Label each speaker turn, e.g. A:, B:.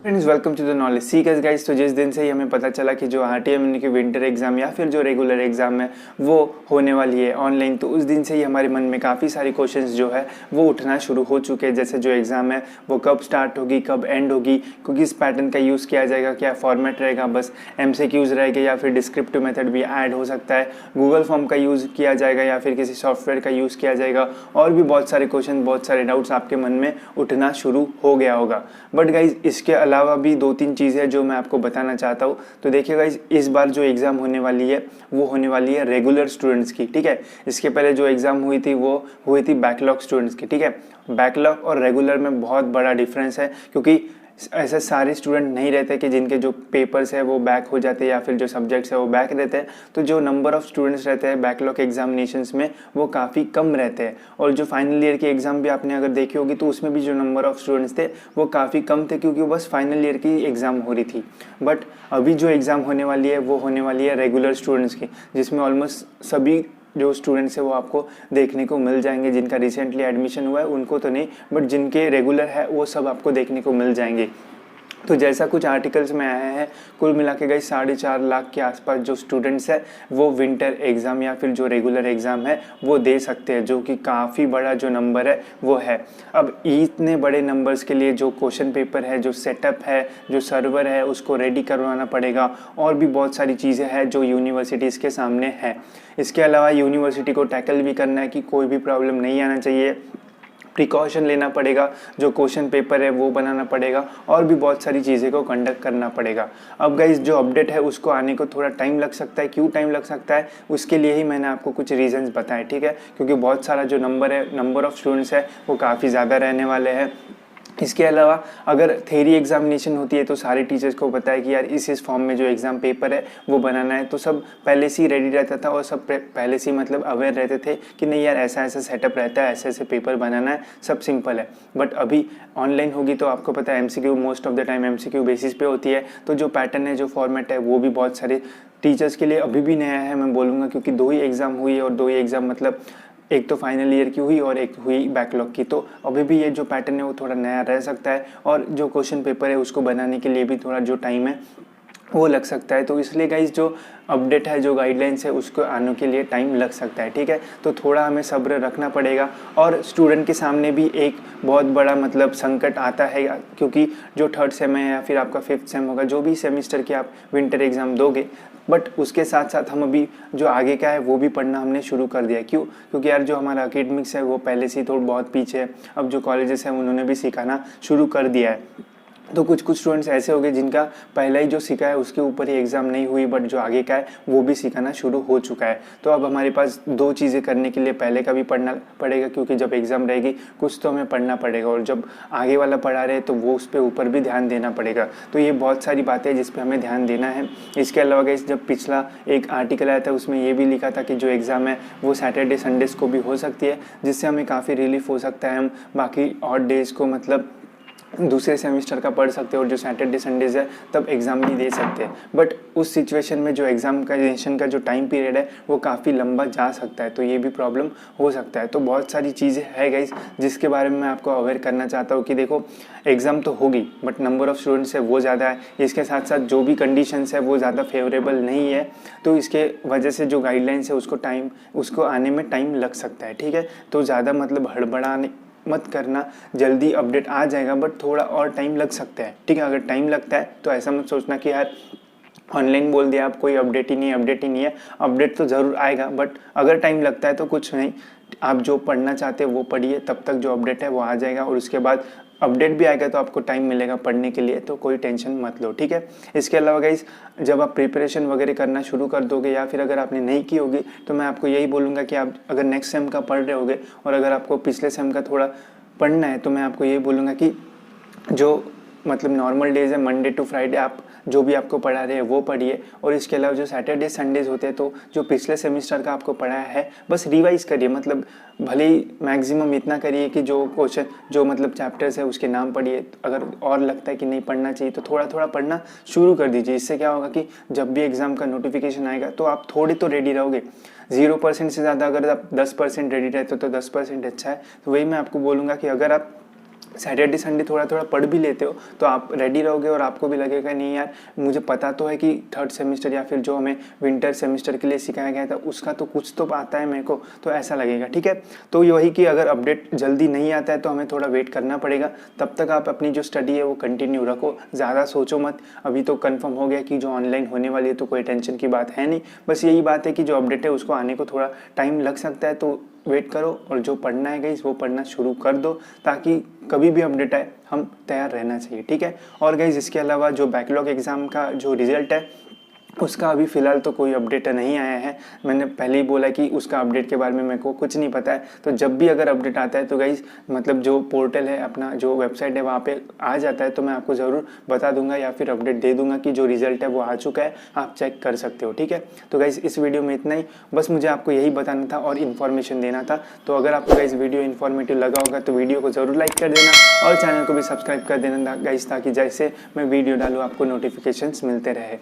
A: Friends welcome to the knowledge seekers guys. तो जिस दिन से ही हमें पता चला कि जो आरटीएम यानी कि विंटर एग्जाम या फिर जो रेगुलर एग्जाम है वो होने वाली है ऑनलाइन, तो उस दिन से ही हमारे मन में काफ़ी सारी क्वेश्चंस जो है वो उठना शुरू हो चुके हैं। जैसे जो एग्ज़ाम है वो कब स्टार्ट होगी, कब एंड होगी, क्योंकि इस पैटर्न का यूज़ किया जाएगा, क्या फॉर्मेट रहेगा, बस एमसीक्यूज रहेगा या फिर डिस्क्रिप्टिव मेथड भी ऐड हो सकता है, गूगल फॉर्म का यूज़ किया जाएगा या फिर किसी सॉफ्टवेयर का यूज़ किया जाएगा, और भी बहुत सारे क्वेश्चन, बहुत सारे डाउट्स आपके मन में उठना शुरू हो गया होगा। बट गाइज इसके अलावा भी दो तीन चीज़ें जो मैं आपको बताना चाहता हूँ। तो देखिए गाइज, इस बार जो एग्ज़ाम होने वाली है वो होने वाली है रेगुलर स्टूडेंट्स की, ठीक है। इसके पहले जो एग्ज़ाम हुई थी वो हुई थी बैकलॉग स्टूडेंट्स की, ठीक है। बैकलॉग और रेगुलर में बहुत बड़ा डिफरेंस है, क्योंकि ऐसे सारे स्टूडेंट नहीं रहते कि जिनके जो पेपर्स है वो बैक हो जाते हैं या फिर जो सब्जेक्ट्स है वो बैक रहते हैं। तो जो नंबर ऑफ़ स्टूडेंट्स रहते हैं बैकलॉग एग्जामिनेशंस में वो काफ़ी कम रहते हैं। और जो फाइनल ईयर की एग्ज़ाम भी आपने अगर देखी होगी तो उसमें भी जो नंबर ऑफ़ स्टूडेंट्स थे वो काफ़ी कम थे, क्योंकि बस फाइनल ईयर की एग्ज़ाम हो रही थी। बट अभी जो एग्ज़ाम होने वाली है वो होने वाली है रेगुलर स्टूडेंट्स की, जिसमें ऑलमोस्ट सभी जो स्टूडेंट्स है वो आपको देखने को मिल जाएंगे। जिनका रिसेंटली एडमिशन हुआ है उनको तो नहीं, बट जिनके रेगुलर है वो सब आपको देखने को मिल जाएंगे। तो जैसा कुछ आर्टिकल्स में आया है, कुल मिला के गई 4.5 लाख के आसपास जो स्टूडेंट्स है वो विंटर एग्ज़ाम या फिर जो रेगुलर एग्ज़ाम है वो दे सकते हैं, जो कि काफ़ी बड़ा जो नंबर है वो है। अब इतने बड़े नंबर्स के लिए जो क्वेश्चन पेपर है, जो सेटअप है, जो सर्वर है, उसको रेडी करवाना पड़ेगा, और भी बहुत सारी चीज़ें हैं जो यूनिवर्सिटीज़ के सामने है। इसके अलावा यूनिवर्सिटी को टैकल भी करना है कि कोई भी प्रॉब्लम नहीं आना चाहिए, प्रिकॉशन लेना पड़ेगा, जो क्वेश्चन पेपर है वो बनाना पड़ेगा, और भी बहुत सारी चीज़ें को कंडक्ट करना पड़ेगा। अब गाइस जो अपडेट है उसको आने को थोड़ा टाइम लग सकता है। क्यों टाइम लग सकता है, उसके लिए ही मैंने आपको कुछ रीजंस बताए, ठीक है। क्योंकि बहुत सारा जो नंबर ऑफ़ स्टूडेंट्स है वो काफ़ी ज़्यादा रहने वाले हैं। इसके अलावा अगर थ्योरी एग्जामिनेशन होती है तो सारे टीचर्स को पता है कि यार इस फॉर्म में जो एग्ज़ाम पेपर है वो बनाना है, तो सब पहले से ही रेडी रहता था और सब पहले से ही मतलब अवेयर रहते थे कि नहीं यार ऐसा ऐसा सेटअप रहता है, ऐसे ऐसे पेपर बनाना है, सब सिंपल है। बट अभी ऑनलाइन होगी तो आपको पता है MCQ most of the time MCQ basis पे होती है, तो जो पैटर्न है, जो फॉर्मेट है वो भी बहुत सारे टीचर्स के लिए अभी भी नया है, मैं बोलूँगा, क्योंकि 2 ही एग्ज़ाम हुई है, और 2 ही एग्ज़ाम मतलब एक तो फाइनल ईयर की हुई और एक हुई बैकलॉग की। तो अभी भी ये जो पैटर्न है वो थोड़ा नया रह सकता है, और जो क्वेश्चन पेपर है उसको बनाने के लिए भी थोड़ा जो टाइम है वो लग सकता है। तो इसलिए गाइस जो अपडेट है, जो गाइडलाइंस है, उसको आने के लिए टाइम लग सकता है, ठीक है। तो थोड़ा हमें सब्र रखना पड़ेगा। और स्टूडेंट के सामने भी एक बहुत बड़ा मतलब संकट आता है, क्योंकि जो 3rd सेम है या फिर आपका 5th सेम होगा, जो भी सेमिस्टर के आप विंटर एग्ज़ाम दोगे, बट उसके साथ साथ हम अभी जो आगे का है वो भी पढ़ना हमने शुरू कर दिया। क्यों? क्योंकि यार जो हमारा एकेडमिक्स है वो पहले से ही थोड़ा बहुत पीछे है। अब जो कॉलेजेस हैं उन्होंने भी सिखाना शुरू कर दिया है। तो कुछ स्टूडेंट्स ऐसे हो गए जिनका पहला ही जो सीखा है उसके ऊपर ही एग्ज़ाम नहीं हुई, बट जो आगे का है वो भी सिखाना शुरू हो चुका है। तो अब हमारे पास 2 चीज़ें करने के लिए, पहले का भी पढ़ना पड़ेगा क्योंकि जब एग्ज़ाम रहेगी कुछ तो हमें पढ़ना पड़ेगा, और जब आगे वाला पढ़ा रहे तो वो उस पर ऊपर भी ध्यान देना पड़ेगा। तो ये बहुत सारी बातें हैं जिस पर हमें ध्यान देना है। इसके अलावा गाइस जब पिछला एक आर्टिकल आया था उसमें ये भी लिखा था कि जो एग्ज़ाम है वो सैटरडे संडेज़ को भी हो सकती है, जिससे हमें काफ़ी रिलीफ हो सकता है। हम बाकी ऑड डेज़ को मतलब दूसरे सेमेस्टर का पढ़ सकते हैं, और जो सैटरडे संडेज़ है तब एग्ज़ाम नहीं दे सकते। बट उस सिचुएशन में जो एग्जामिनेशन का जो टाइम पीरियड है वो काफ़ी लंबा जा सकता है, तो ये भी प्रॉब्लम हो सकता है। तो बहुत सारी चीज़ें है गाइस जिसके बारे में मैं आपको अवेयर करना चाहता हूँ कि देखो एग्ज़ाम तो होगी बट नंबर ऑफ़ स्टूडेंट्स है वो ज़्यादा है, इसके साथ साथ जो भी कंडीशंस है वो ज़्यादा फेवरेबल नहीं है। तो इसके वजह से जो गाइडलाइंस है उसको आने में टाइम लग सकता है, ठीक है। तो ज़्यादा मतलब हड़बड़ाने मत करना, जल्दी अपडेट आ जाएगा, बट थोड़ा और टाइम लग सकता है, ठीक है। अगर टाइम लगता है तो ऐसा मत सोचना कि यार ऑनलाइन बोल दिया आप, कोई अपडेट ही नहीं है। अपडेट तो ज़रूर आएगा, बट अगर टाइम लगता है तो कुछ नहीं, आप जो पढ़ना चाहते हैं वो पढ़िए, तब तक जो अपडेट है वो आ जाएगा, और उसके बाद अपडेट भी आएगा तो आपको टाइम मिलेगा पढ़ने के लिए, तो कोई टेंशन मत लो, ठीक है। इसके अलावा गाइस जब आप प्रिपरेशन वगैरह करना शुरू कर दोगे, या फिर अगर आपने नहीं की होगी, तो मैं आपको यही बोलूँगा कि आप अगर नेक्स्ट सेम का पढ़ रहे होगे और अगर आपको पिछले सेम का थोड़ा पढ़ना है, तो मैं आपको यही बोलूँगा कि जो मतलब नॉर्मल डेज़ है मंडे टू फ्राइडे आप जो भी आपको पढ़ा रहे हैं वो पढ़िए, और इसके अलावा जो सैटरडे संडेज़ होते हैं तो जो पिछले सेमेस्टर का आपको पढ़ाया है बस रिवाइज़ करिए। मतलब भले ही मैक्सिमम इतना करिए कि जो क्वेश्चन जो मतलब चैप्टर्स है उसके नाम पढ़िए। अगर और लगता है कि नहीं पढ़ना चाहिए तो थोड़ा थोड़ा पढ़ना शुरू कर दीजिए। इससे क्या होगा कि जब भी एग्ज़ाम का नोटिफिकेशन आएगा तो आप थोड़े तो रेडी रहोगे। 0% से ज़्यादा अगर आप 10% रेडी रहते हो तो 10% अच्छा है। तो वही मैं आपको बोलूँगा कि अगर आप सैटरडे संडे थोड़ा थोड़ा पढ़ भी लेते हो तो आप रेडी रहोगे और आपको भी लगेगा नहीं यार मुझे पता तो है कि थर्ड सेमेस्टर या फिर जो हमें विंटर सेमेस्टर के लिए सिखाया गया था उसका तो कुछ तो आता है मेरे को, तो ऐसा लगेगा। ठीक है, तो वही कि अगर अपडेट जल्दी नहीं आता है तो हमें थोड़ा वेट करना पड़ेगा। तब तक आप अपनी जो स्टडी है वो कंटिन्यू रखो, ज़्यादा सोचो मत। अभी तो कन्फर्म हो गया कि जो ऑनलाइन होने वाली है तो कोई टेंशन की बात है नहीं। बस यही बात है कि जो अपडेट है उसको आने को थोड़ा टाइम लग सकता है, तो वेट करो और जो पढ़ना है गाइस वो पढ़ना शुरू कर दो ताकि कभी भी अपडेट आए हम तैयार रहना चाहिए। ठीक है, और गाइस इसके अलावा जो बैकलॉग एग्ज़ाम का जो रिज़ल्ट है उसका अभी फ़िलहाल तो कोई अपडेट नहीं आया है। मैंने पहले ही बोला कि उसका अपडेट के बारे में मेरे को कुछ नहीं पता है। तो जब भी अगर अपडेट आता है तो गाइज़ मतलब जो पोर्टल है अपना जो वेबसाइट है वहाँ पे आ जाता है तो मैं आपको ज़रूर बता दूंगा या फिर अपडेट दे दूंगा कि जो रिज़ल्ट है वो आ चुका है, आप चेक कर सकते हो। ठीक है, तो गाइज़ इस वीडियो में इतना ही, बस मुझे आपको यही बताना था और इन्फॉर्मेशन देना था। तो अगर आपको गाइज़ वीडियो इन्फॉर्मेटिव लगा होगा तो वीडियो को ज़रूर लाइक कर देना और चैनल को भी सब्सक्राइब कर देना गाइज़, ताकि जैसे मैं वीडियो डालूँ आपको नोटिफिकेशंस मिलते रहे।